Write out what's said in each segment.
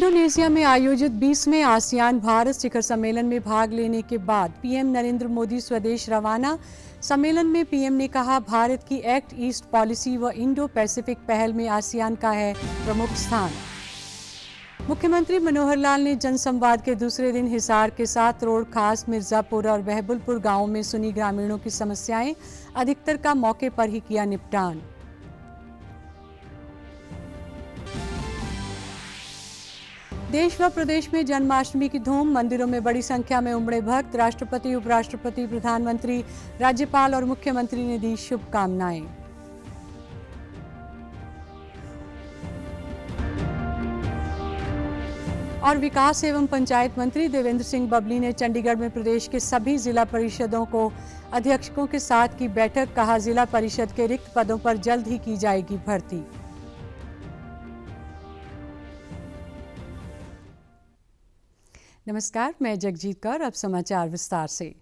Indonesia में आयोजित 20वें ASEAN Bharat शिखर सम्मेलन में भाग लेने के बाद पीएम नरेंद्र मोदी स्वदेश रवाना। सम्मेलन में पीएम ने कहा, भारत की एक्ट ईस्ट पॉलिसी व इंडो पैसिफिक पहल में आसियान का है प्रमुख स्थान। मुख्यमंत्री मनोहर लाल ने जनसंवाद के दूसरे दिन हिसार के 7 रोड, खास मिर्जापुर और बहबुलपुर गांवों में सुनी ग्रामीणों की समस्याएं, अधिकतर का मौके पर ही किया निपटान। देश व प्रदेश में जन्माष्टमी की धूम, मंदिरों में बड़ी संख्या में उमड़े भक्त। राष्ट्रपति, उपराष्ट्रपति, प्रधानमंत्री, राज्यपाल और मुख्यमंत्री ने दी शुभकामनाएं। और विकास एवं पंचायत मंत्री देवेंद्र सिंह बबली ने चंडीगढ़ में प्रदेश के सभी जिला परिषदों को अध्यक्षों के साथ की बैठक। कहा, जिला परिषद के रिक्त पदों पर जल्द ही की जाएगी भर्ती। नमस्कार, मैं जगजीत कौर। अब समाचार विस्तार से।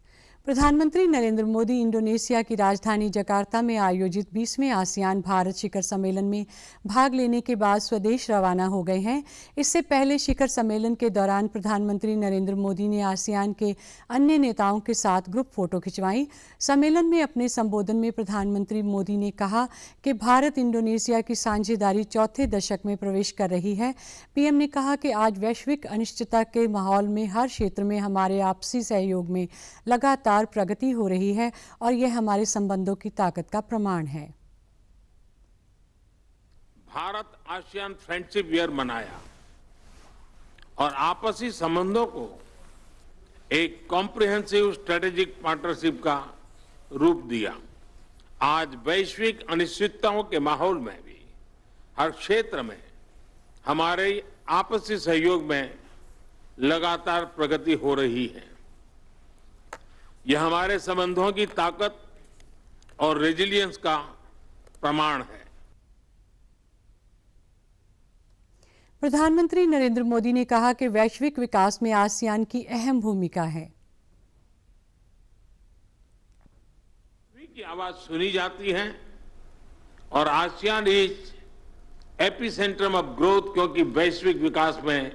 प्रधानमंत्री नरेंद्र मोदी इंडोनेशिया की राजधानी जकार्ता में आयोजित 20वें आसियान भारत शिखर सम्मेलन में भाग लेने के बाद स्वदेश रवाना हो गए हैं। इससे पहले शिखर सम्मेलन के दौरान प्रधानमंत्री नरेंद्र मोदी ने आसियान के अन्य नेताओं के साथ ग्रुप फोटो खिंचवाई। सम्मेलन में अपने संबोधन में प्रधानमंत्री मोदी ने कहा कि भारत इंडोनेशिया की साझेदारी चौथे दशक में प्रवेश कर रही है। पीएम ने कहा कि आज वैश्विक अनिश्चितता के माहौल में हर क्षेत्र में हमारे आपसी सहयोग में लगातार प्रगति हो रही है और यह हमारे संबंधों की ताकत का प्रमाण है। भारत आसियान फ्रेंडशिप ईयर मनाया और आपसी संबंधों को एक कॉम्प्रिहेंसिव स्ट्रेटेजिक पार्टनरशिप का रूप दिया। आज वैश्विक अनिश्चितताओं के माहौल में भी हर क्षेत्र में हमारे आपसी सहयोग में लगातार प्रगति हो रही है। यह हमारे संबंधों की ताकत और रेजिलियंस का प्रमाण है। प्रधानमंत्री नरेंद्र मोदी ने कहा कि वैश्विक विकास में आसियान की अहम भूमिका है। की आवाज सुनी जाती है और आसियान इज एपिसेंट्रम ऑफ ग्रोथ, क्योंकि वैश्विक विकास में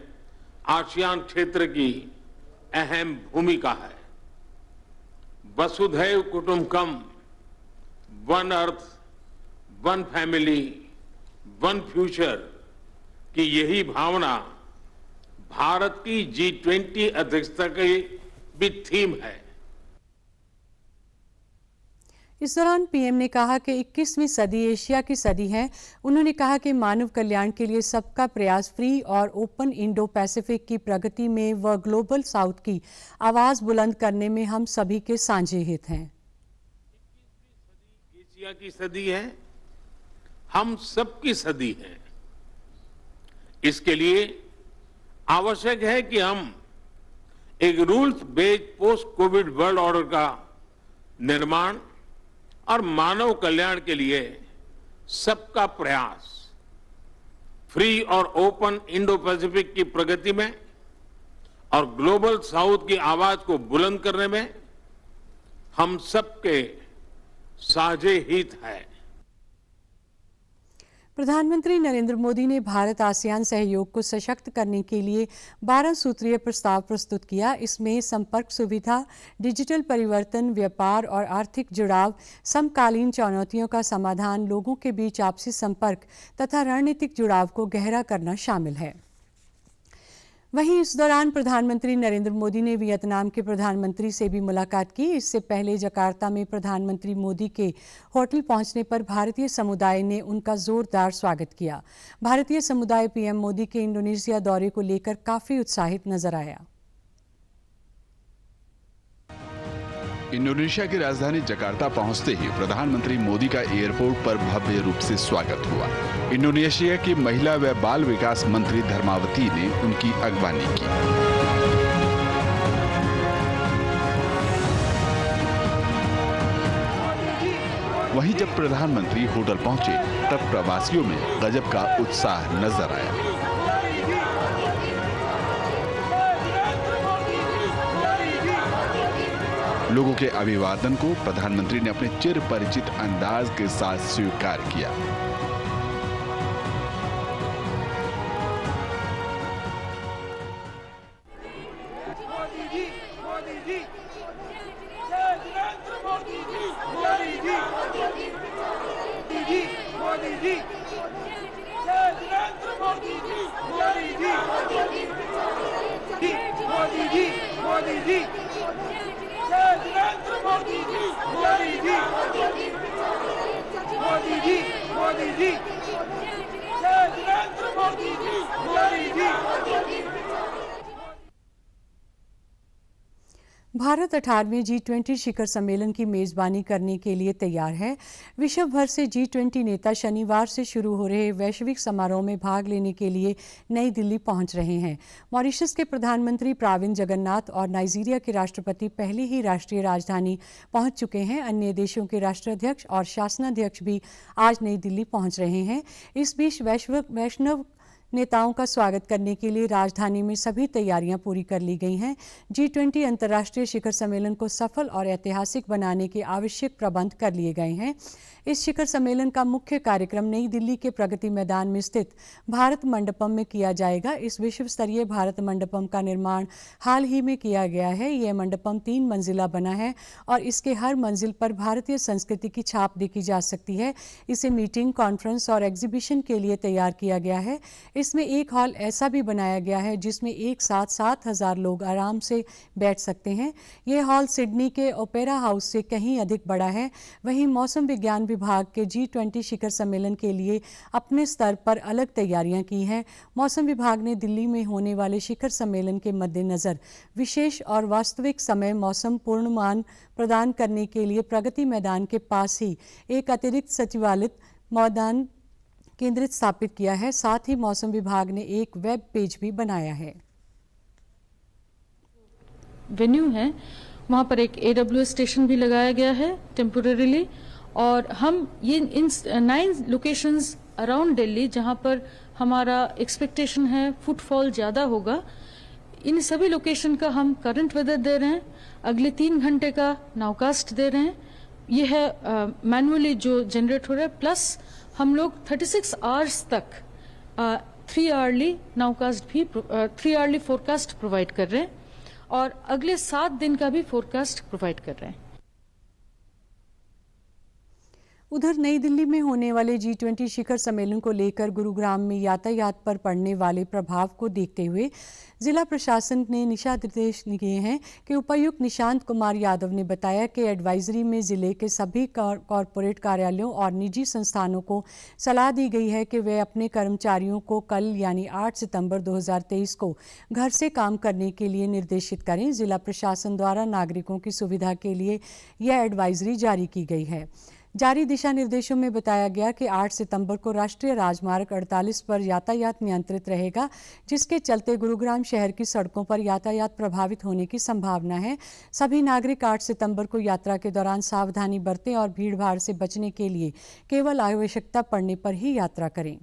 आसियान क्षेत्र की अहम भूमिका है। वसुधैव कुटुंबकम, one earth, one family, one future की यही भावना भारत की G20 अध्यक्षता की भी थीम है। इस दौरान पीएम ने कहा कि 21वीं सदी एशिया की सदी है। उन्होंने कहा कि मानव कल्याण के लिए सबका प्रयास, फ्री और ओपन इंडो पैसिफिक की प्रगति में व ग्लोबल साउथ की आवाज बुलंद करने में हम सभी के साझे हित हैं। 21वीं सदी एशिया की सदी है, हम सबकी सदी है। इसके लिए आवश्यक है कि हम एक rules based post Covid world order का निर्माण और मानव कल्याण के लिए सबका प्रयास, फ्री और ओपन इंडो पैसिफिक की प्रगति में और ग्लोबल साउथ की आवाज को बुलंद करने में हम सबके साझे हित है। प्रधानमंत्री नरेंद्र मोदी ने भारत आसियान सहयोग को सशक्त करने के लिए 12 सूत्रीय प्रस्ताव प्रस्तुत किया। इसमें संपर्क सुविधा, डिजिटल परिवर्तन, व्यापार और आर्थिक जुड़ाव, समकालीन चुनौतियों का समाधान, लोगों के बीच आपसी संपर्क तथा रणनीतिक जुड़ाव को गहरा करना शामिल है। वहीं इस दौरान प्रधानमंत्री नरेंद्र मोदी ने वियतनाम के प्रधानमंत्री से भी मुलाकात की। इससे पहले जकार्ता में प्रधानमंत्री मोदी के होटल पहुंचने पर भारतीय समुदाय ने उनका जोरदार स्वागत किया। भारतीय समुदाय पीएम मोदी के इंडोनेशिया दौरे को लेकर काफी उत्साहित नजर आया। इंडोनेशिया की राजधानी जकार्ता पहुंचते ही प्रधानमंत्री मोदी का एयरपोर्ट पर भव्य रूप से स्वागत हुआ। इंडोनेशिया की महिला व बाल विकास मंत्री धर्मावती ने उनकी अगवानी की। वहीं जब प्रधानमंत्री होटल पहुंचे तब प्रवासियों में गजब का उत्साह नजर आया। लोगों के अभिवादन को प्रधानमंत्री ने अपने चिर परिचित अंदाज के साथ स्वीकार किया। जी, जय नरेंद्र मोदी जी, मोदी जी, मोदी जी, जय नरेंद्र मोदी जी, मोदी जी, मोदी जी, मोदी जी, जय नरेंद्र मोदी जी, मोदी जी, मोदी जी, मोदी जी, जय नरेंद्र मोदी जी, मोदी जी। भारत 18वें G20 शिखर सम्मेलन की मेजबानी करने के लिए तैयार है। विश्व भर से G20 नेता शनिवार से शुरू हो रहे वैश्विक समारोह में भाग लेने के लिए नई दिल्ली पहुंच रहे हैं। मॉरिशस के प्रधानमंत्री प्रविंद जगन्नाथ और नाइजीरिया के राष्ट्रपति पहले ही राष्ट्रीय राजधानी पहुंच चुके हैं। अन्य देशों के राष्ट्राध्यक्ष और शासनाध्यक्ष भी आज नई दिल्ली पहुंच रहे हैं। इस बीच वैष्णव नेताओं का स्वागत करने के लिए राजधानी में सभी तैयारियां पूरी कर ली गई हैं। G20 अंतर्राष्ट्रीय शिखर सम्मेलन को सफल और ऐतिहासिक बनाने के आवश्यक प्रबंध कर लिए गए हैं। इस शिखर सम्मेलन का मुख्य कार्यक्रम नई दिल्ली के प्रगति मैदान में स्थित भारत मंडपम में किया जाएगा। इस विश्व स्तरीय भारत मंडपम का निर्माण हाल ही में किया गया है। यह मंडपम 3 मंजिला बना है और इसके हर मंजिल पर भारतीय संस्कृति की छाप देखी जा सकती है। इसे मीटिंग, कॉन्फ्रेंस और एग्जीबिशन के लिए तैयार किया गया है। इसमें एक हॉल ऐसा भी बनाया गया है जिसमें एक साथ 7,000 लोग आराम से बैठ सकते हैं। यह हॉल सिडनी के ओपेरा हाउस से कहीं अधिक बड़ा है। वहीं मौसम विज्ञान विभाग के G20 शिखर सम्मेलन के लिए अपने स्तर पर अलग तैयारियां की हैं। मौसम विभाग ने दिल्ली में होने वाले शिखर सम्मेलन के मद्देनज़र विशेष और वास्तविक समय मौसम पूर्वानुमान प्रदान करने के लिए प्रगति मैदान के पास ही एक अतिरिक्त सचिवालय मैदान केंद्रित स्थापित किया है। साथ ही मौसम विभाग ने एक वेब पेज भी बनाया है। वेन्यू है वहाँ पर एक AWS स्टेशन भी लगाया गया है टेम्पोरेरीली, और हम ये इन 9 लोकेशंस अराउंड दिल्ली जहाँ पर हमारा एक्सपेक्टेशन है फुटफॉल ज़्यादा होगा, इन सभी लोकेशन का हम करंट वेदर दे रहे हैं। अगले 3 घंटे का नाउकास्ट दे रहे हैं। ये है मैनुअली जो जनरेट हो रहा है, प्लस हम लोग 36 आवर्स तक 3 आवरली नाउकास्ट भी 3 आवरली फोरकास्ट प्रोवाइड कर रहे हैं और अगले 7 दिन का भी फोरकास्ट प्रोवाइड कर रहे हैं। उधर नई दिल्ली में होने वाले G20 शिखर सम्मेलन को लेकर गुरुग्राम में यातायात पर पड़ने वाले प्रभाव को देखते हुए जिला प्रशासन ने दिशा निर्देश दिए हैं कि उपायुक्त निशांत कुमार यादव ने बताया कि एडवाइजरी में जिले के सभी कॉरपोरेट कार्यालयों और निजी संस्थानों को सलाह दी गई है कि वे अपने कर्मचारियों को कल यानी 8 सितंबर 2023 को घर से काम करने के लिए निर्देशित करें। जिला प्रशासन द्वारा नागरिकों की सुविधा के लिए यह एडवाइजरी जारी की गई है। जारी दिशा निर्देशों में बताया गया कि 8 सितंबर को राष्ट्रीय राजमार्ग 48 पर यातायात नियंत्रित रहेगा, जिसके चलते गुरुग्राम शहर की सड़कों पर यातायात प्रभावित होने की संभावना है। सभी नागरिक 8 सितंबर को यात्रा के दौरान सावधानी बरतें और भीड़भाड़ से बचने के लिए केवल आवश्यकता पड़ने पर ही यात्रा करें।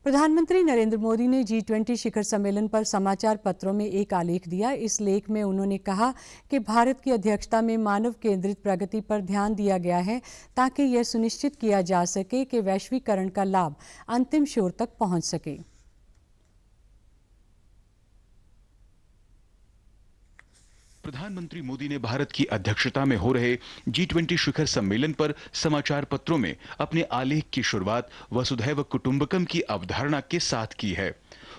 प्रधानमंत्री नरेंद्र मोदी ने G20 शिखर सम्मेलन पर समाचार पत्रों में एक आलेख दिया। इस लेख में उन्होंने कहा कि भारत की अध्यक्षता में मानव केंद्रित प्रगति पर ध्यान दिया गया है ताकि यह सुनिश्चित किया जा सके कि वैश्वीकरण का लाभ अंतिम छोर तक पहुंच सके। प्रधानमंत्री मोदी ने भारत की अध्यक्षता में हो रहे G20 शिखर सम्मेलन पर समाचार पत्रों में अपने आलेख की शुरुआत वसुधैव कुटुंबकम की अवधारणा के साथ की है।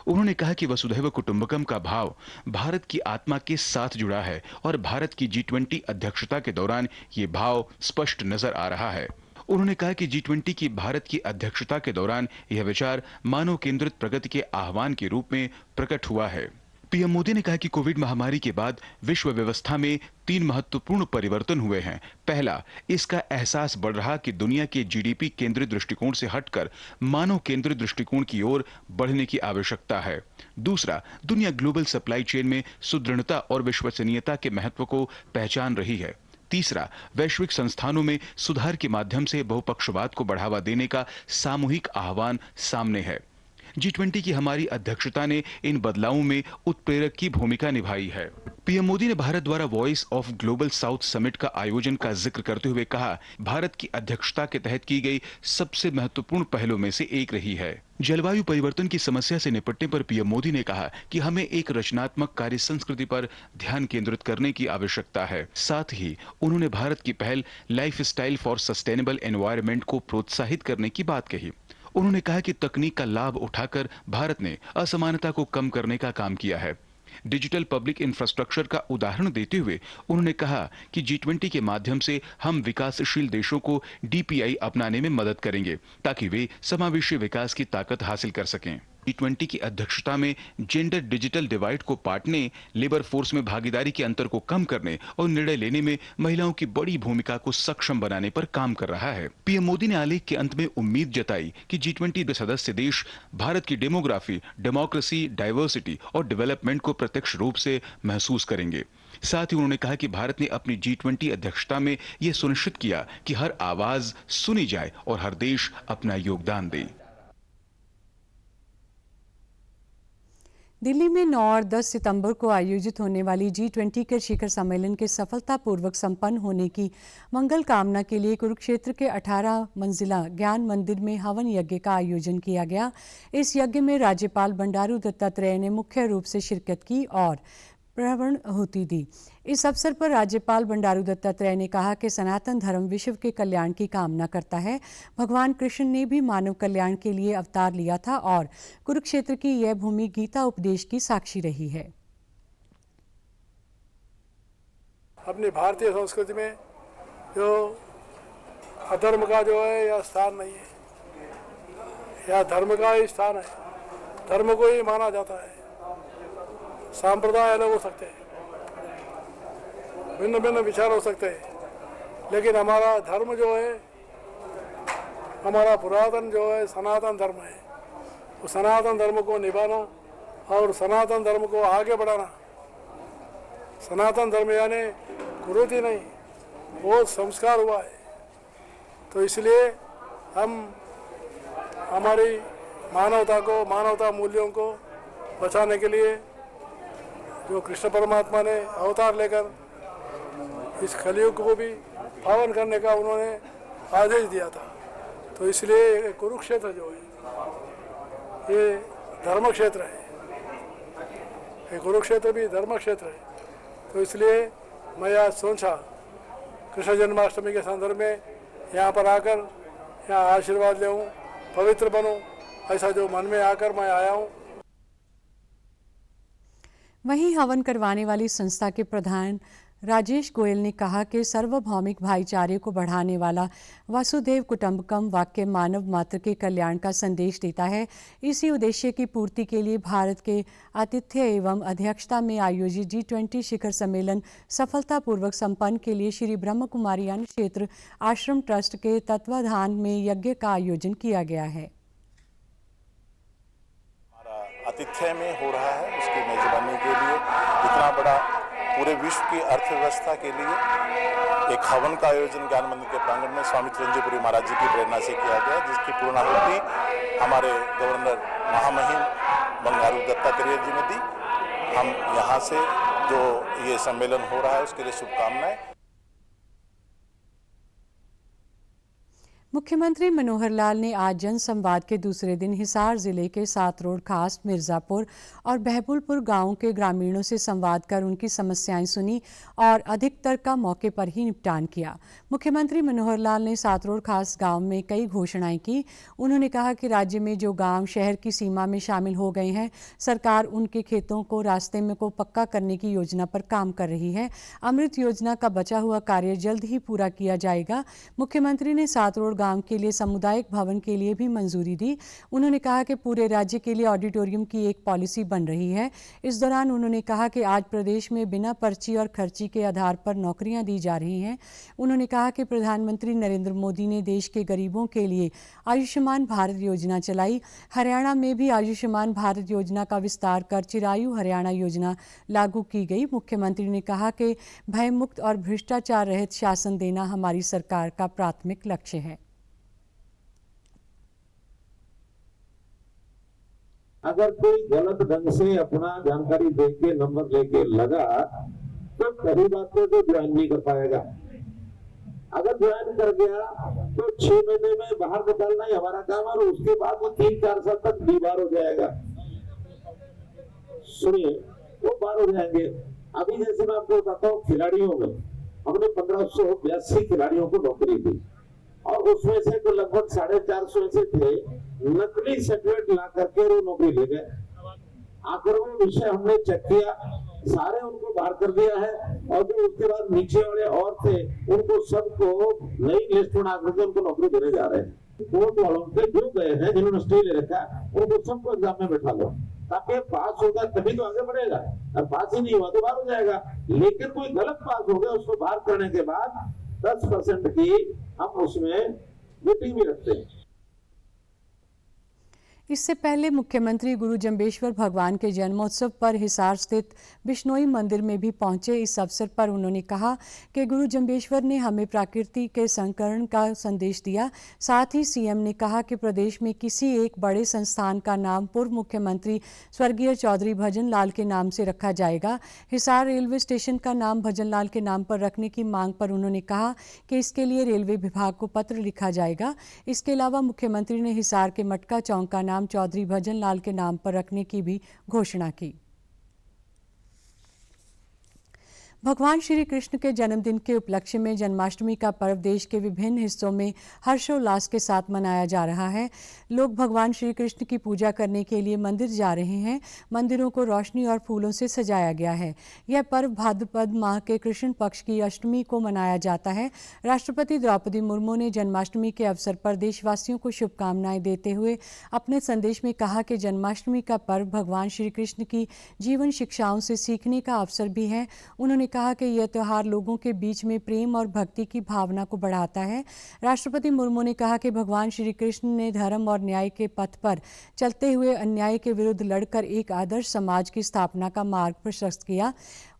उन्होंने कहा कि वसुधैव कुटुंबकम का भाव भारत की आत्मा के साथ जुड़ा है और भारत की G20 अध्यक्षता के दौरान ये भाव स्पष्ट नजर आ रहा है। उन्होंने कहा कि G20 की भारत की अध्यक्षता के दौरान यह विचार मानव केंद्रित प्रगति के आह्वान के रूप में प्रकट हुआ है। पीएम मोदी ने कहा कि कोविड महामारी के बाद विश्व व्यवस्था में 3 महत्वपूर्ण परिवर्तन हुए हैं। पहला, इसका एहसास बढ़ रहा कि दुनिया के जीडीपी केंद्रित दृष्टिकोण से हटकर मानव केंद्रित दृष्टिकोण की ओर बढ़ने की आवश्यकता है। दूसरा, दुनिया ग्लोबल सप्लाई चेन में सुदृढ़ता और विश्वसनीयता के महत्व को पहचान रही है। तीसरा, वैश्विक संस्थानों में सुधार के माध्यम से बहुपक्षवाद को बढ़ावा देने का सामूहिक आह्वान सामने है। G20 की हमारी अध्यक्षता ने इन बदलावों में उत्प्रेरक की भूमिका निभाई है। पीएम मोदी ने भारत द्वारा voice of global south summit का आयोजन का जिक्र करते हुए कहा, भारत की अध्यक्षता के तहत की गई सबसे महत्वपूर्ण पहलों में से एक रही है। जलवायु परिवर्तन की समस्या से निपटने पर पीएम मोदी ने कहा कि हमें एक रचनात्मक कार्य संस्कृति पर ध्यान केंद्रित करने की आवश्यकता है। साथ ही उन्होंने भारत की पहल लाइफस्टाइल फॉर सस्टेनेबल एनवायरनमेंट को प्रोत्साहित करने की बात कही। उन्होंने कहा कि तकनीक का लाभ उठाकर भारत ने असमानता को कम करने का काम किया है। डिजिटल पब्लिक इंफ्रास्ट्रक्चर का उदाहरण देते हुए उन्होंने कहा कि G20 के माध्यम से हम विकासशील देशों को DPI अपनाने में मदद करेंगे ताकि वे समावेशी विकास की ताकत हासिल कर सकें। G20 की अध्यक्षता में जेंडर डिजिटल डिवाइड को पाटने, लेबर फोर्स में भागीदारी के अंतर को कम करने और निर्णय लेने में महिलाओं की बड़ी भूमिका को सक्षम बनाने पर काम कर रहा है। पीएम मोदी ने आलेख के अंत में उम्मीद जताई कि G20 के सदस्य देश भारत की डेमोग्राफी, डेमोक्रेसी, डाइवर्सिटी और डेवलपमेंट को प्रत्यक्ष रूप से महसूस करेंगे। साथ ही उन्होंने कहा कि भारत ने अपनी G20 अध्यक्षता में यह सुनिश्चित किया कि हर आवाज सुनी जाए और हर देश अपना योगदान दे। दिल्ली में 9 और 10 सितंबर को आयोजित होने वाली G20 के शिखर सम्मेलन के सफलतापूर्वक संपन्न होने की मंगल कामना के लिए कुरुक्षेत्र के 18 मंजिला ज्ञान मंदिर में हवन यज्ञ का आयोजन किया गया। इस यज्ञ में राज्यपाल बंडारू दत्तात्रेय ने मुख्य रूप से शिरकत की और प्राणाहुति दी। इस अवसर पर राज्यपाल बंडारू दत्तात्रेय ने कहा कि सनातन धर्म विश्व के कल्याण की कामना करता है। भगवान कृष्ण ने भी मानव कल्याण के लिए अवतार लिया था और कुरुक्षेत्र की यह भूमि गीता उपदेश की साक्षी रही है। अपनी भारतीय संस्कृति में जो अधर्म का जो है यह स्थान नहीं है, यह धर्म का ही स्थान है। धर्म को ही माना जाता है। सांप्रदाय अलग हो सकते हैं, भिन्न भिन्न विचार हो सकते हैं, लेकिन हमारा धर्म जो है, हमारा पुरातन जो है सनातन धर्म है। वो सनातन धर्म को निभाना और सनातन धर्म को आगे बढ़ाना। सनातन धर्म यानी कुरीति नहीं, वो संस्कार हुआ है। तो इसलिए हम हमारी मानवता को, मानवता मूल्यों को बचाने के लिए जो कृष्ण परमात्मा ने अवतार लेकर इस कलयुग को भी पावन करने का उन्होंने आदेश दिया था। तो इसलिए कुरुक्षेत्र जो है ये धर्म क्षेत्र है, ये कुरुक्षेत्र भी धर्म क्षेत्र है। तो इसलिए मैं आज सोचा कृष्ण जन्माष्टमी के संदर्भ में यहाँ पर आकर यहाँ आशीर्वाद ले, पवित्र बनूं, ऐसा जो मन में आकर मैं आया हूँ। वहीं हवन करवाने वाली संस्था के प्रधान राजेश गोयल ने कहा कि सार्वभौमिक भाईचारे को बढ़ाने वाला वसुधैव कुटुंबकम वाक्य मानव मात्र के कल्याण का संदेश देता है। इसी उद्देश्य की पूर्ति के लिए भारत के आतिथ्य एवं अध्यक्षता में आयोजित G20 शिखर सम्मेलन सफलतापूर्वक संपन्न के लिए श्री ब्रह्म कुमारी अन्न क्षेत्र आश्रम ट्रस्ट के तत्वाधान में यज्ञ का आयोजन किया गया है। आतिथ्य में हो रहा है, उसकी मेजबानी के लिए इतना बड़ा पूरे विश्व की अर्थव्यवस्था के लिए एक हवन का आयोजन ज्ञान मंदिर के प्रांगण में स्वामी चिरंजीवपुरी महाराज जी की प्रेरणा से किया गया, जिसकी पूर्णाहुति हमारे गवर्नर महामहिम बंडारू दत्तात्रेय जी ने दी। हम यहाँ से जो ये सम्मेलन हो रहा है उसके लिए शुभकामनाएं। मुख्यमंत्री मनोहर लाल ने आज जनसंवाद के दूसरे दिन हिसार जिले के सातरोड खास, मिर्जापुर और बहबुलपुर गांवों के ग्रामीणों से संवाद कर उनकी समस्याएं सुनी और अधिकतर का मौके पर ही निपटान किया। मुख्यमंत्री मनोहर लाल ने सातरोड खास गांव में कई घोषणाएं की। उन्होंने कहा कि राज्य में जो गांव शहर की सीमा में शामिल हो गए हैं, सरकार उनके खेतों को रास्ते में को पक्का करने की योजना पर काम कर रही है। अमृत योजना का बचा हुआ कार्य जल्द ही पूरा किया जाएगा। मुख्यमंत्री ने सातरोड गांव के लिए सामुदायिक भवन के लिए भी मंजूरी दी। उन्होंने कहा कि पूरे राज्य के लिए ऑडिटोरियम की एक पॉलिसी बन रही है। इस दौरान उन्होंने कहा कि आज प्रदेश में बिना पर्ची और खर्ची के आधार पर नौकरियां दी जा रही हैं। उन्होंने कहा कि प्रधानमंत्री नरेंद्र मोदी ने देश के गरीबों के लिए आयुष्मान भारत योजना चलाई। हरियाणा में भी आयुष्मान भारत योजना का विस्तार कर चिरायु हरियाणा योजना लागू की गई। मुख्यमंत्री ने कहा कि भयमुक्त और भ्रष्टाचार रहित शासन देना हमारी सरकार का प्राथमिक लक्ष्य है। अगर कोई गलत ढंग से अपना जानकारी दे के नंबर लेके लगा तो कभी बात को तो ज्वाइन नहीं कर पाएगा। अगर ज्वाइन कर गया तो 6 महीने में बाहर निकालना ही हमारा काम है और उसके बाद वो 3-4 साल तक बीमार हो जाएगा। सुनिए, वो बाहर हो जाएंगे। अभी जैसे मैं आपको बताता हूँ, खिलाड़ियों में हमने 1582 खिलाड़ियों को नौकरी दी और उसमें से तो लगभग 450 ऐसे थे नकली सर्टिफिकेट ला करके वो नौकरी ले गए। आखिर वो विषय हमने चेक किया, सारे उनको बाहर कर दिया है और जो उसके बाद नीचे वाले और थे उनको सबको नई लिस्ट बना करके उनको नौकरी देने जा रहे हैं। कोर्ट वालों के जो गए हैं जिन्होंने स्टे ले रखा है उनको सबको एग्जाम में बैठा लो ताकि पास होगा तभी तो आगे बढ़ेगा, और पास ही नहीं हुआ तो बाहर हो जाएगा। लेकिन कोई गलत पास हो गया उसको बाहर करने के बाद 10% की हम उसमें वेटिंग भी रखते हैं। इससे पहले मुख्यमंत्री गुरु जम्बेश्वर भगवान के जन्मोत्सव पर हिसार स्थित बिश्नोई मंदिर में भी पहुंचे। इस अवसर पर उन्होंने कहा कि गुरु जम्बेश्वर ने हमें प्रकृति के संकरण का संदेश दिया। साथ ही सीएम ने कहा कि प्रदेश में किसी एक बड़े संस्थान का नाम पूर्व मुख्यमंत्री स्वर्गीय चौधरी भजन लाल के नाम से रखा जाएगा। हिसार रेलवे स्टेशन का नाम भजन लाल के नाम पर रखने की मांग पर उन्होंने कहा कि इसके लिए रेलवे विभाग को पत्र लिखा जाएगा। इसके अलावा मुख्यमंत्री ने हिसार के मटका चौक का नाम चौधरी भजन लाल के नाम पर रखने की भी घोषणा की। भगवान श्री कृष्ण के जन्मदिन के उपलक्ष्य में जन्माष्टमी का पर्व देश के विभिन्न हिस्सों में हर्षोल्लास के साथ मनाया जा रहा है। लोग भगवान श्री कृष्ण की पूजा करने के लिए मंदिर जा रहे हैं। मंदिरों को रोशनी और फूलों से सजाया गया है। यह पर्व भाद्रपद माह के कृष्ण पक्ष की अष्टमी को मनाया जाता है। राष्ट्रपति द्रौपदी मुर्मू ने जन्माष्टमी के अवसर पर देशवासियों को शुभकामनाएं देते हुए अपने संदेश में कहा कि जन्माष्टमी का पर्व भगवान श्री कृष्ण की जीवन शिक्षाओं से सीखने का अवसर भी है। उन्होंने कहा कि यह त्यौहार लोगों के बीच में प्रेम और भक्ति की भावना को बढ़ाता है। राष्ट्रपति मुर्मू ने कहा कि भगवान श्री कृष्ण ने धर्म और न्याय के पथ पर चलते हुए अन्याय के विरुद्ध लड़कर एक आदर्श समाज की स्थापना का मार्ग प्रशस्त किया।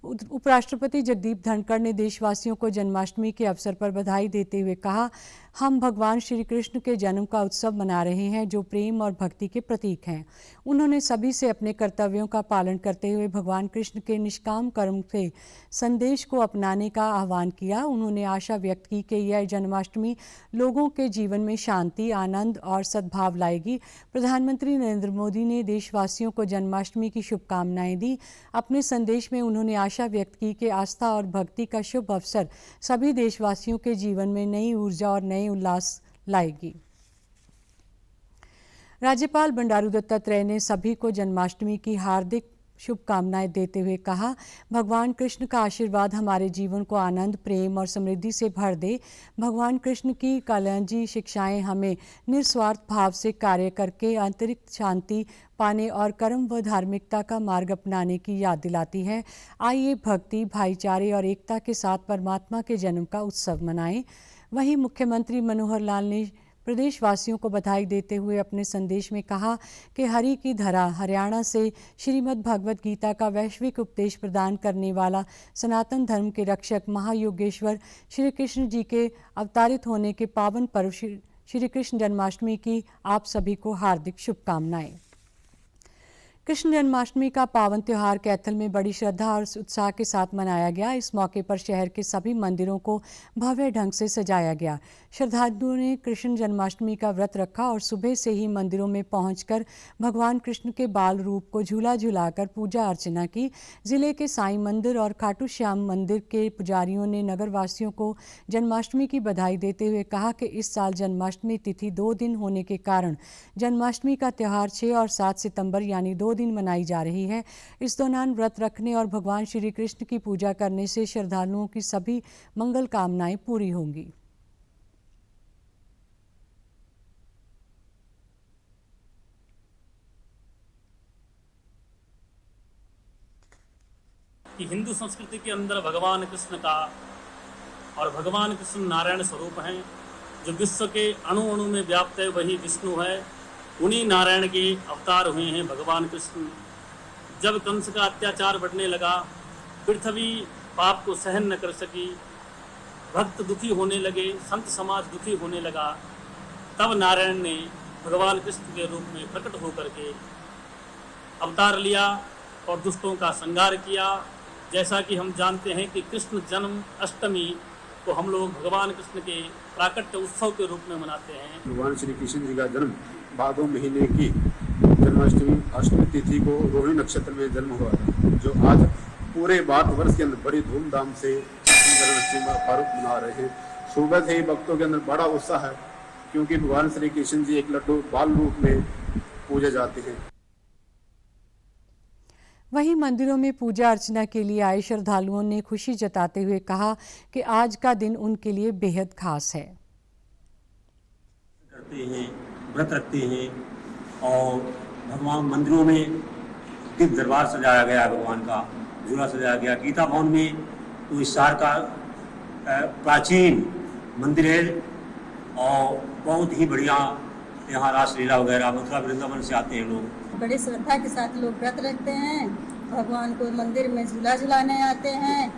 उपराष्ट्रपति जगदीप धनखड़ ने देशवासियों को जन्माष्टमी के अवसर पर बधाई देते हुए कहा, हम भगवान श्री कृष्ण के जन्म का उत्सव मना रहे हैं जो प्रेम और भक्ति के प्रतीक हैं। उन्होंने सभी से अपने कर्तव्यों का पालन करते हुए भगवान कृष्ण के निष्काम कर्म के संदेश को अपनाने का आह्वान किया। उन्होंने आशा व्यक्त की कि यह जन्माष्टमी लोगों के जीवन में शांति, आनंद और सद्भाव लाएगी। प्रधानमंत्री नरेंद्र मोदी ने देशवासियों को जन्माष्टमी की शुभकामनाएं दी। अपने संदेश में उन्होंने आशा व्यक्त की कि आस्था और भक्ति का शुभ अवसर सभी देशवासियों के जीवन में नई ऊर्जा और नए उल्लास लाएगी। राज्यपाल बंडारू दत्तात्रेय ने सभी को जन्माष्टमी की हार्दिक शुभकामनाएं देते हुए कहा, भगवान कृष्ण का आशीर्वाद हमारे जीवन को आनंद, प्रेम और समृद्धि से भर दे। भगवान कृष्ण की कल्याणजी शिक्षाएं हमें निस्वार्थ भाव से कार्य करके आंतरिक शांति पाने और कर्म व धार्मिकता का मार्ग अपनाने की याद दिलाती है। आइए भक्ति, भाईचारे और एकता के साथ परमात्मा के जन्म का उत्सव मनाएं। वहीं मुख्यमंत्री मनोहर लाल ने प्रदेशवासियों को बधाई देते हुए अपने संदेश में कहा कि हरि की धरा हरियाणा से श्रीमद् भगवत गीता का वैश्विक उपदेश प्रदान करने वाला सनातन धर्म के रक्षक महायोगेश्वर श्री कृष्ण जी के अवतारित होने के पावन पर्व श्री कृष्ण जन्माष्टमी की आप सभी को हार्दिक शुभकामनाएं। कृष्ण जन्माष्टमी का पावन त्यौहार कैथल में बड़ी श्रद्धा और उत्साह के साथ मनाया गया। इस मौके पर शहर के सभी मंदिरों को भव्य ढंग से सजाया गया। श्रद्धालुओं ने कृष्ण जन्माष्टमी का व्रत रखा और सुबह से ही मंदिरों में पहुंचकर भगवान कृष्ण के बाल रूप को झूला झुलाकर पूजा अर्चना की। जिले के साईं मंदिर और खाटू श्याम मंदिर के पुजारियों ने नगरवासियों को जन्माष्टमी की बधाई देते हुए कहा कि इस साल जन्माष्टमी तिथि 2 दिन होने के कारण जन्माष्टमी का त्यौहार 6 और 7 सितंबर यानी 2 दिन मनाई जा रही है। इस दौरान व्रत रखने और भगवान श्री कृष्ण की पूजा करने से श्रद्धालुओं की सभी मंगल कामनाएं पूरी होंगी। कि हिंदू संस्कृति के अंदर भगवान कृष्ण का और भगवान कृष्ण नारायण स्वरूप हैं। जो विश्व के अणु अणु में व्याप्त है वही विष्णु है। उन्हीं नारायण के अवतार हुए हैं भगवान कृष्ण। जब कंस का अत्याचार बढ़ने लगा, पृथ्वी पाप को सहन न कर सकी, भक्त दुखी होने लगे, संत समाज दुखी होने लगा, तब नारायण ने भगवान कृष्ण के रूप में प्रकट होकर के अवतार लिया और दुष्टों का संहार किया। जैसा कि हम जानते हैं कि कृष्ण जन्म अष्टमी को हम लोग भगवान कृष्ण के प्राकट्य उत्सव के रूप में मनाते हैं। भगवान श्री कृष्ण जी का जन्म भादो महीने की जन्माष्टमी अष्टमी तिथि को रोहिणी नक्षत्र में जन्म हुआ था, जो आज पूरे भारतवर्ष के अंदर बड़ी धूमधाम से जन्माष्टमी का पर्व मना रहे हैं। सुबह से ही भक्तों के अंदर बड़ा उत्साह है, क्योंकि भगवान श्री कृष्ण जी एक लड्डू बाल रूप में पूजे जाते हैं। वहीं मंदिरों में पूजा अर्चना के लिए आए श्रद्धालुओं ने खुशी जताते हुए कहा कि आज का दिन उनके लिए बेहद खास है। करते हैं, व्रत रखते हैं और भगवान मंदिरों में दिव्य दरबार सजाया गया है, भगवान का झूला सजाया गया। गीता भवन में तो इस शहर का प्राचीन मंदिर है और बहुत ही बढ़िया यहाँ रासलीला वगैरह मथुरा वृंदावन से आते हैं लोग। बड़े श्रद्धा के साथ लोग व्रत रखते हैं, भगवान को मंदिर में झूला झुलाने आते हैं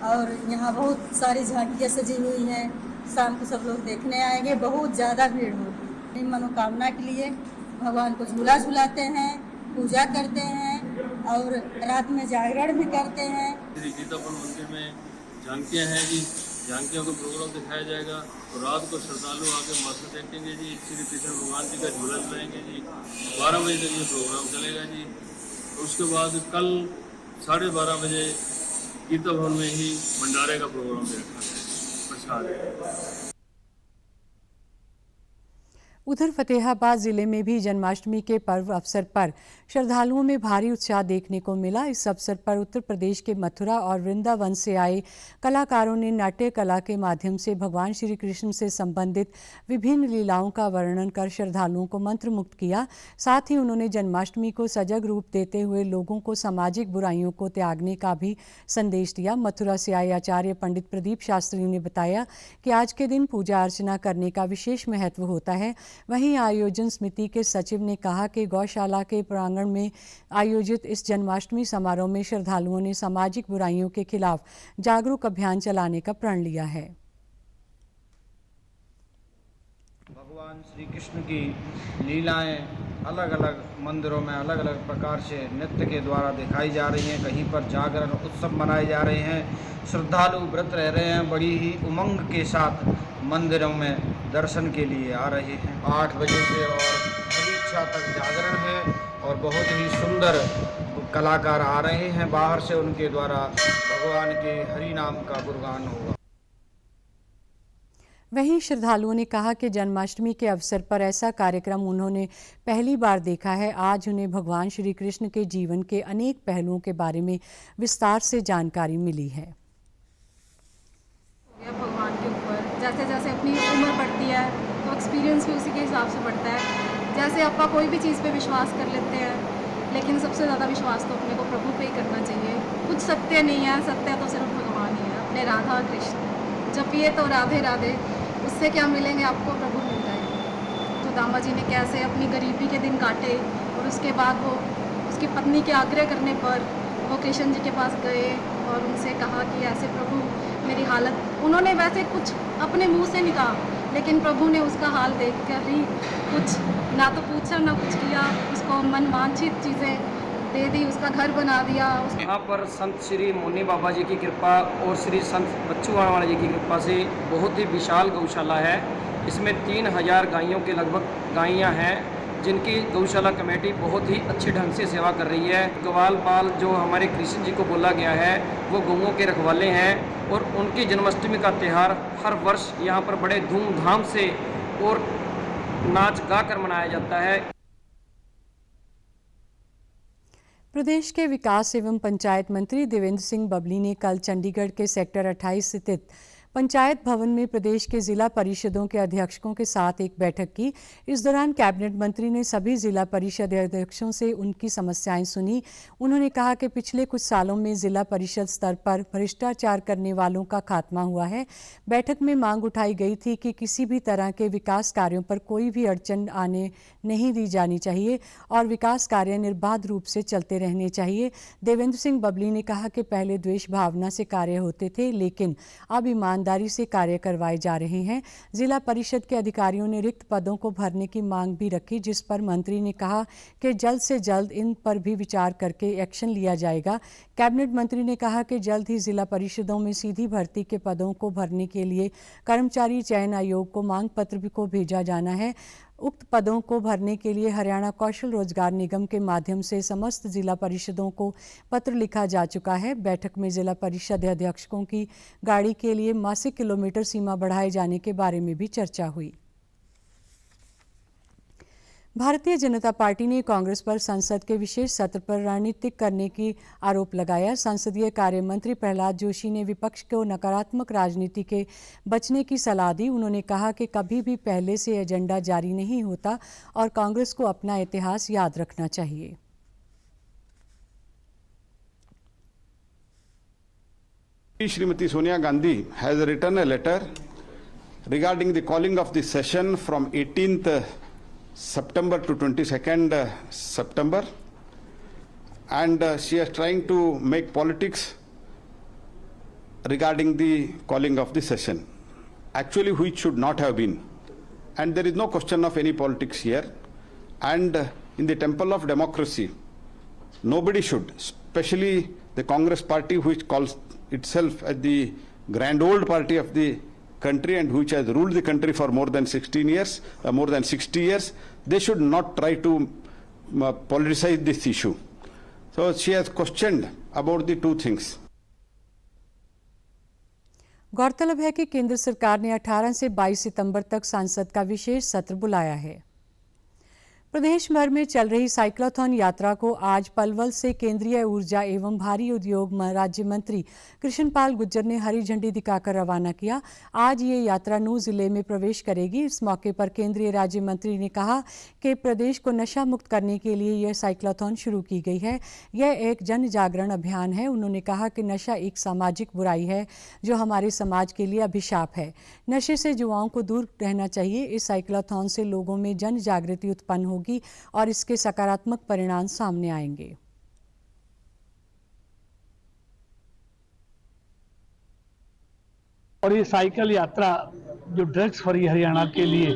और यहाँ बहुत सारी झांकियाँ सजी हुई हैं। शाम को सब लोग देखने आएंगे, बहुत ज़्यादा भीड़ होगी। मनोकामना के लिए भगवान को झूला झुलाते हैं, पूजा करते हैं और रात में जागरण भी करते हैं। गीतापुर मंदिर में झांकियाँ हैं जी, झांकियों को प्रोग्राम दिखाया जाएगा और रात को श्रद्धालु आके माथा टेकेंगे जी, श्री कृष्ण भगवान जी का झूला झुलाएंगे जी। 12 बजे तक ये प्रोग्राम चलेगा जी। उसके बाद कल 12:30 बजे गीता भवन में ही भंडारे का प्रोग्राम भी रखा है, प्रसाद। उधर फतेहाबाद जिले में भी जन्माष्टमी के पर्व अवसर पर श्रद्धालुओं में भारी उत्साह देखने को मिला। इस अवसर पर उत्तर प्रदेश के मथुरा और वृंदावन से आए कलाकारों ने नाट्य कला के माध्यम से भगवान श्री कृष्ण से संबंधित विभिन्न लीलाओं का वर्णन कर श्रद्धालुओं को मंत्रमुग्ध किया। साथ ही उन्होंने जन्माष्टमी को सजग रूप देते हुए लोगों को सामाजिक बुराइयों को त्यागने का भी संदेश दिया। मथुरा से आए आचार्य पंडित प्रदीप शास्त्री ने बताया कि आज के दिन पूजा अर्चना करने का विशेष महत्व होता है। वहीं आयोजन समिति के सचिव ने कहा कि गौशाला के प्रांगण में आयोजित इस जन्माष्टमी समारोह में श्रद्धालुओं ने सामाजिक बुराइयों के खिलाफ जागरूक अभियान चलाने का प्रण लिया है। भगवान श्री कृष्ण की लीलाएं अलग अलग मंदिरों में अलग अलग प्रकार से नृत्य के द्वारा दिखाई जा रही हैं। कहीं पर जागरण उत्सव मनाए जा रहे हैं, श्रद्धालु व्रत रह रहे हैं, बड़ी ही उमंग के साथ मंदिरों में दर्शन के लिए आ रहे हैं। 8 बजे से और परीक्षा तक जागरण है और बहुत ही सुंदर कलाकार आ रहे हैं बाहर से, उनके द्वारा भगवान के हरि नाम का गुणगान होगा। वहीं श्रद्धालुओं ने कहा कि जन्माष्टमी के अवसर पर ऐसा कार्यक्रम उन्होंने पहली बार देखा है। आज उन्हें भगवान श्री कृष्ण के जीवन के अनेक पहलुओं के बारे में विस्तार से जानकारी मिली है। भगवान के ऊपर जैसे जैसे अपनी उम्र बढ़ती है तो एक्सपीरियंस भी उसी के हिसाब से बढ़ता है। जैसे आपका कोई भी चीज़ पे विश्वास कर लेते हैं, लेकिन सबसे ज़्यादा विश्वास तो अपने को प्रभु पे ही करना चाहिए। कुछ सत्य नहीं है, सत्य तो सिर्फ भगवान ही है, अपने राधा कृष्ण। जब ये तो राधे राधे, उससे क्या मिलेंगे आपको, प्रभु मिल जाएंगे। तो दामा जी ने कैसे अपनी गरीबी के दिन काटे और उसके बाद वो उसकी पत्नी के आग्रह करने पर वो कृष्ण जी के पास गए और उनसे कहा कि ऐसे प्रभु मेरी हालत, उन्होंने वैसे कुछ अपने मुंह से नहीं कहा, लेकिन प्रभु ने उसका हाल देख कर ही कुछ ना तो पूछा ना कुछ किया, उसको मन वांछित चीज़ें दे दी, उसका घर बना दिया। यहाँ पर संत श्री मुन्नी बाबा जी की कृपा और श्री संत बच्चू वाला जी की कृपा से बहुत ही विशाल गौशाला है। इसमें 3000 गायों के लगभग गायें हैं, जिनकी गौशाला कमेटी बहुत ही अच्छे ढंग से सेवा कर रही है। ग्वाल पाल जो हमारे कृष्ण जी को बोला गया है, वो गौओं के रखवाले हैं और उनकी जन्माष्टमी का त्यौहार हर वर्ष यहाँ पर बड़े धूमधाम से और नाच गा कर मनाया जाता है। प्रदेश के विकास एवं पंचायत मंत्री देवेंद्र सिंह बबली ने कल चंडीगढ़ के सेक्टर 28 स्थित पंचायत भवन में प्रदेश के जिला परिषदों के अध्यक्षों के साथ एक बैठक की। इस दौरान कैबिनेट मंत्री ने सभी जिला परिषद अध्यक्षों से उनकी समस्याएं सुनी। उन्होंने कहा कि पिछले कुछ सालों में जिला परिषद स्तर पर भ्रष्टाचार करने वालों का खात्मा हुआ है। बैठक में मांग उठाई गई थी कि किसी भी तरह के विकास कार्यों पर कोई भी अड़चन आने नहीं दी जानी चाहिए और विकास कार्य निर्बाध रूप से चलते रहने चाहिए। देवेंद्र सिंह बबली ने कहा कि पहले द्वेष भावना से कार्य होते थे, लेकिन अब ईमान ईमानदारी से कार्य करवाए जा रहे हैं। जिला परिषद के अधिकारियों ने रिक्त पदों को भरने की मांग भी रखी, जिस पर मंत्री ने कहा कि जल्द से जल्द इन पर भी विचार करके एक्शन लिया जाएगा। कैबिनेट मंत्री ने कहा कि जल्द ही जिला परिषदों में सीधी भर्ती के पदों को भरने के लिए कर्मचारी चयन आयोग को मांग पत्र को भेजा जाना है। उक्त पदों को भरने के लिए हरियाणा कौशल रोजगार निगम के माध्यम से समस्त जिला परिषदों को पत्र लिखा जा चुका है। बैठक में जिला परिषद अध्यक्षों की गाड़ी के लिए मासिक किलोमीटर सीमा बढ़ाए जाने के बारे में भी चर्चा हुई। भारतीय जनता पार्टी ने कांग्रेस पर संसद के विशेष सत्र पर रणनीतिक करने की आरोप लगाया। संसदीय कार्य मंत्री प्रहलाद जोशी ने विपक्ष को नकारात्मक राजनीति के बचने की सलाह दी। उन्होंने कहा कि कभी भी पहले से एजेंडा जारी नहीं होता और कांग्रेस को अपना इतिहास याद रखना चाहिए। Srimati Sonia Gandhi has written a letter regarding the calling of the session from 18th September to 22nd September, and she is trying to make politics regarding the calling of the session, actually which should not have been, and there is no question of any politics here. And in the temple of democracy, nobody should, especially the Congress party, which calls itself as the grand old party of the country and which has ruled the country for more than 16 years, more than 60 years, they should not try to politicize this issue. So she has questioned about the two things. गौरतलब है कि केंद्र सरकार ने 18 से 22 सितंबर तक संसद का विशेष सत्र बुलाया है। प्रदेश भर में चल रही साइक्लोथॉन यात्रा को आज पलवल से केंद्रीय ऊर्जा एवं भारी उद्योग राज्य मंत्री कृष्णपाल गुर्जर ने हरी झंडी दिखाकर रवाना किया। आज ये यात्रा नूंह जिले में प्रवेश करेगी। इस मौके पर केंद्रीय राज्य मंत्री ने कहा कि प्रदेश को नशा मुक्त करने के लिए यह साइक्लोथॉन शुरू की गई है। यह एक जन जागरण अभियान है। उन्होंने कहा कि नशा एक सामाजिक बुराई है जो हमारे समाज के लिए अभिशाप है। नशे से युवाओं को दूर रहना चाहिए। इस साइक्लोथॉन से लोगों में जन जागृति उत्पन्न होगी और इसके सकारात्मक परिणाम सामने आएंगे। और ये साइकिल यात्रा जो ड्रग्स फ्री हरियाणा के लिए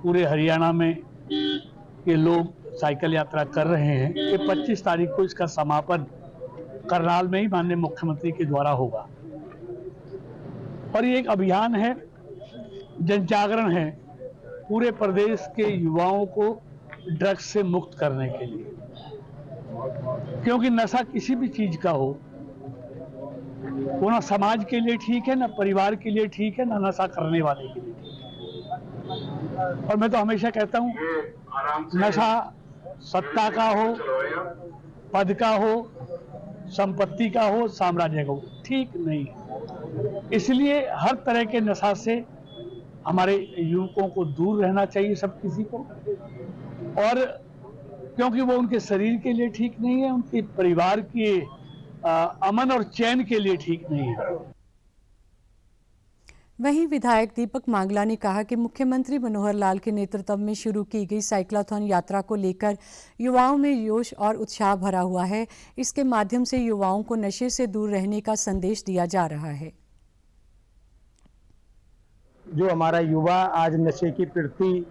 पूरे हरियाणा में ये लोग साइकिल यात्रा कर रहे हैं, ये 25 तारीख को इसका समापन करनाल में ही माननीय मुख्यमंत्री के द्वारा होगा। और ये एक अभियान है, जन जागरण है पूरे प्रदेश के युवाओं को ड्रग्स से मुक्त करने के लिए, क्योंकि नशा किसी भी चीज का हो वो ना समाज के लिए ठीक है, ना परिवार के लिए ठीक है, ना नशा करने वाले के लिए ठीक है। और मैं तो हमेशा कहता हूं, नशा सत्ता का हो, पद का हो, संपत्ति का हो, साम्राज्य का हो, ठीक नहीं है। इसलिए हर तरह के नशा से हमारे युवकों को दूर रहना चाहिए, सब किसी को, और क्योंकि वो उनके शरीर के लिए ठीक नहीं है, उनके परिवार के अमन और चैन के लिए ठीक नहीं है। वहीं विधायक दीपक मांगला ने कहा कि मुख्यमंत्री मनोहर लाल के नेतृत्व में शुरू की गई साइक्लोथॉन यात्रा को लेकर युवाओं में जोश और उत्साह भरा हुआ है। इसके माध्यम से युवाओं को नशे से दूर रहने का संदेश दिया जा रहा है। जो हमारा युवा आज नशे की प्रति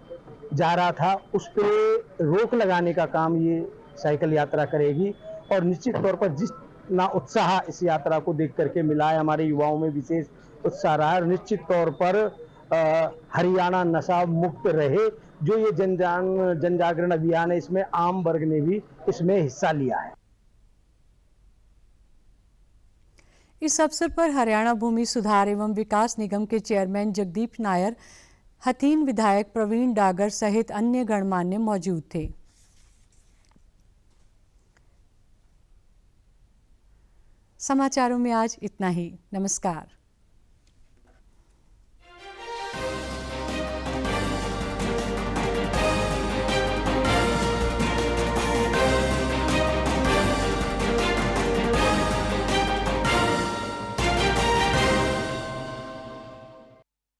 जा रहा था, उस पर रोक लगाने का काम ये साइकिल यात्रा करेगी। और निश्चित तौर पर जितना उत्साह इस यात्रा को देख करके मिला है, हमारे युवाओं में विशेष उत्साह रहा है। निश्चित तौर पर हरियाणा नशा मुक्त रहे। जो ये जन जागरण अभियान है, इसमें आम वर्ग ने भी इसमें हिस्सा लिया है। इस अवसर पर हरियाणा भूमि सुधार एवं विकास निगम के चेयरमैन जगदीप नायर, हथीन विधायक प्रवीण डागर सहित अन्य गणमान्य मौजूद थे। समाचारों में आज इतना ही। नमस्कार।